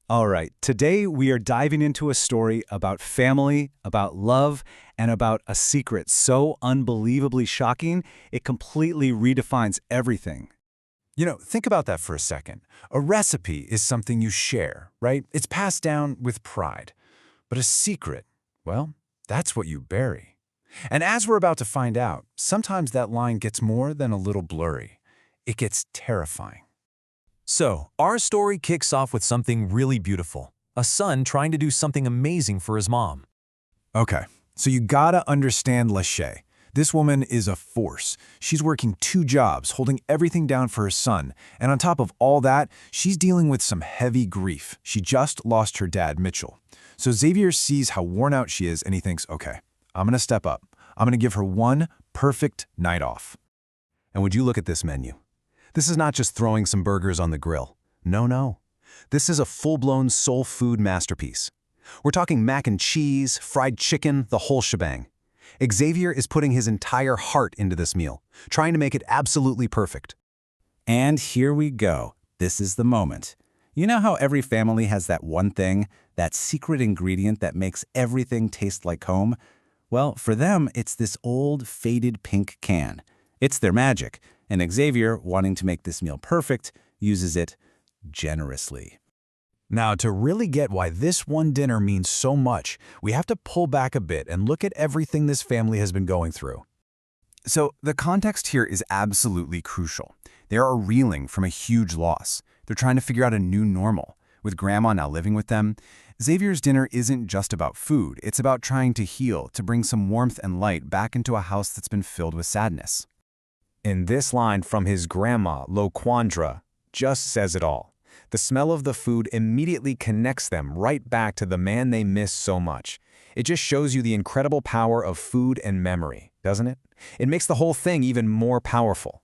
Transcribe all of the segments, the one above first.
All right, today we are diving into a story about family, about love, and about a secret so unbelievably shocking it completely redefines everything. Think about that for a second. A recipe is something you share, right? It's passed down with pride. But a secret, well, that's what you bury. And as we're about to find out, sometimes that line gets more than a little blurry. It gets terrifying. So, our story kicks off with something really beautiful. A son trying to do something amazing for his mom. Okay, so you gotta understand Lachey. This woman is a force. She's working 2 jobs, holding everything down for her son. And on top of all that, she's dealing with some heavy grief. She just lost her dad, Mitchell. So Xavier sees how worn out she is and he thinks, okay, I'm gonna step up. I'm gonna give her one perfect night off. And would you look at this menu? This is not just throwing some burgers on the grill. No. This is a full-blown soul food masterpiece. We're talking mac and cheese, fried chicken, the whole shebang. Xavier is putting his entire heart into this meal, trying to make it absolutely perfect. And here we go. This is the moment. You know how every family has that one thing, that secret ingredient that makes everything taste like home? Well, for them, it's this old, faded pink can. It's their magic, and Xavier, wanting to make this meal perfect, uses it generously. Now, to really get why this one dinner means so much, we have to pull back a bit and look at everything this family has been going through. So, the context here is absolutely crucial. They are reeling from a huge loss. They're trying to figure out a new normal. With Grandma now living with them, Xavier's dinner isn't just about food. It's about trying to heal, to bring some warmth and light back into a house that's been filled with sadness. And this line from his grandma, Loquandra, just says it all. The smell of the food immediately connects them right back to the man they miss so much. It just shows you the incredible power of food and memory, doesn't it? It makes the whole thing even more powerful.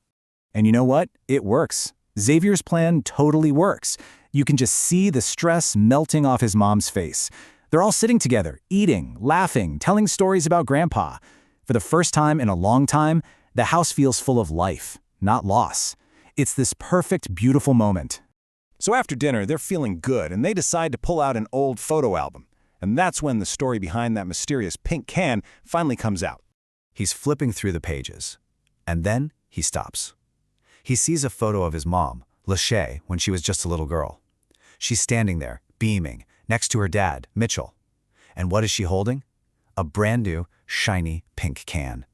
And you know what? It works. Xavier's plan totally works. You can just see the stress melting off his mom's face. They're all sitting together, eating, laughing, telling stories about Grandpa. For the first time in a long time, the house feels full of life, not loss. It's this perfect, beautiful moment. So after dinner, they're feeling good, and they decide to pull out an old photo album. And that's when the story behind that mysterious pink can finally comes out. He's flipping through the pages. And then he stops. He sees a photo of his mom, Lachey, when she was just a little girl. She's standing there, beaming, next to her dad, Mitchell. And what is she holding? A brand new, shiny pink can.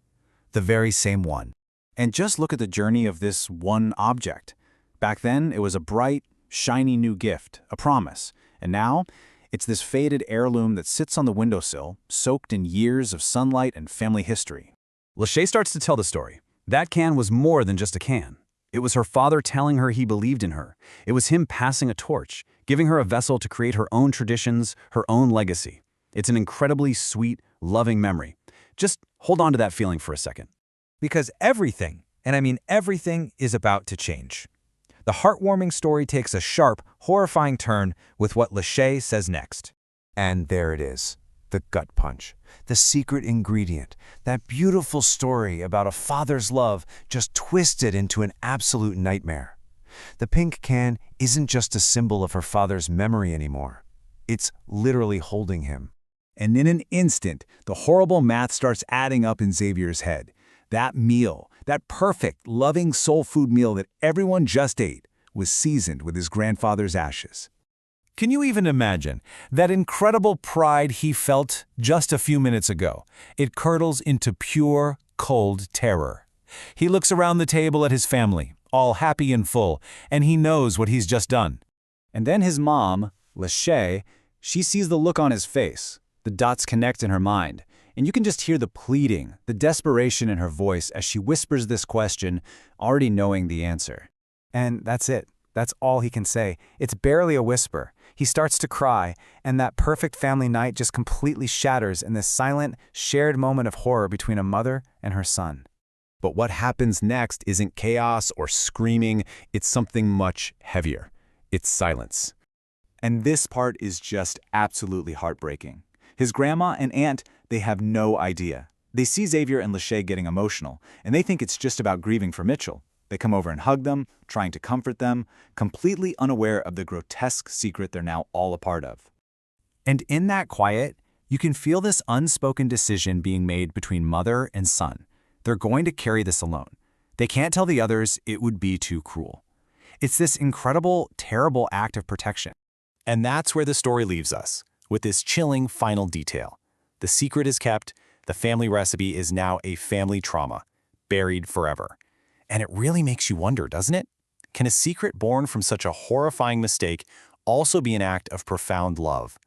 The very same one. And just look at the journey of this one object. Back then, it was a bright, shiny new gift, a promise. And now, it's this faded heirloom that sits on the windowsill, soaked in years of sunlight and family history. Lachey starts to tell the story. That can was more than just a can. It was her father telling her he believed in her. It was him passing a torch, giving her a vessel to create her own traditions, her own legacy. It's an incredibly sweet, loving memory. Just hold on to that feeling for a second. Because everything, and I mean everything, is about to change. The heartwarming story takes a sharp, horrifying turn with what Lachey says next. And there it is, the gut punch, the secret ingredient, that beautiful story about a father's love just twisted into an absolute nightmare. The pink can isn't just a symbol of her father's memory anymore. It's literally holding him. And in an instant, the horrible math starts adding up in Xavier's head. That meal, that perfect, loving soul food meal that everyone just ate, was seasoned with his grandfather's ashes. Can you even imagine that incredible pride he felt just a few minutes ago? It curdles into pure, cold terror. He looks around the table at his family, all happy and full, and he knows what he's just done. And then his mom, Lachey, she sees the look on his face. The dots connect in her mind, and you can just hear the pleading, the desperation in her voice as she whispers this question, already knowing the answer. And that's it. That's all he can say. It's barely a whisper. He starts to cry, and that perfect family night just completely shatters in this silent, shared moment of horror between a mother and her son. But what happens next isn't chaos or screaming, it's something much heavier. It's silence. And this part is just absolutely heartbreaking. His grandma and aunt, they have no idea. They see Xavier and Lachey getting emotional, and they think it's just about grieving for Mitchell. They come over and hug them, trying to comfort them, completely unaware of the grotesque secret they're now all a part of. And in that quiet, you can feel this unspoken decision being made between mother and son. They're going to carry this alone. They can't tell the others, it would be too cruel. It's this incredible, terrible act of protection. And that's where the story leaves us, with this chilling final detail. The secret is kept, the family recipe is now a family trauma, buried forever. And it really makes you wonder, doesn't it? Can a secret born from such a horrifying mistake also be an act of profound love?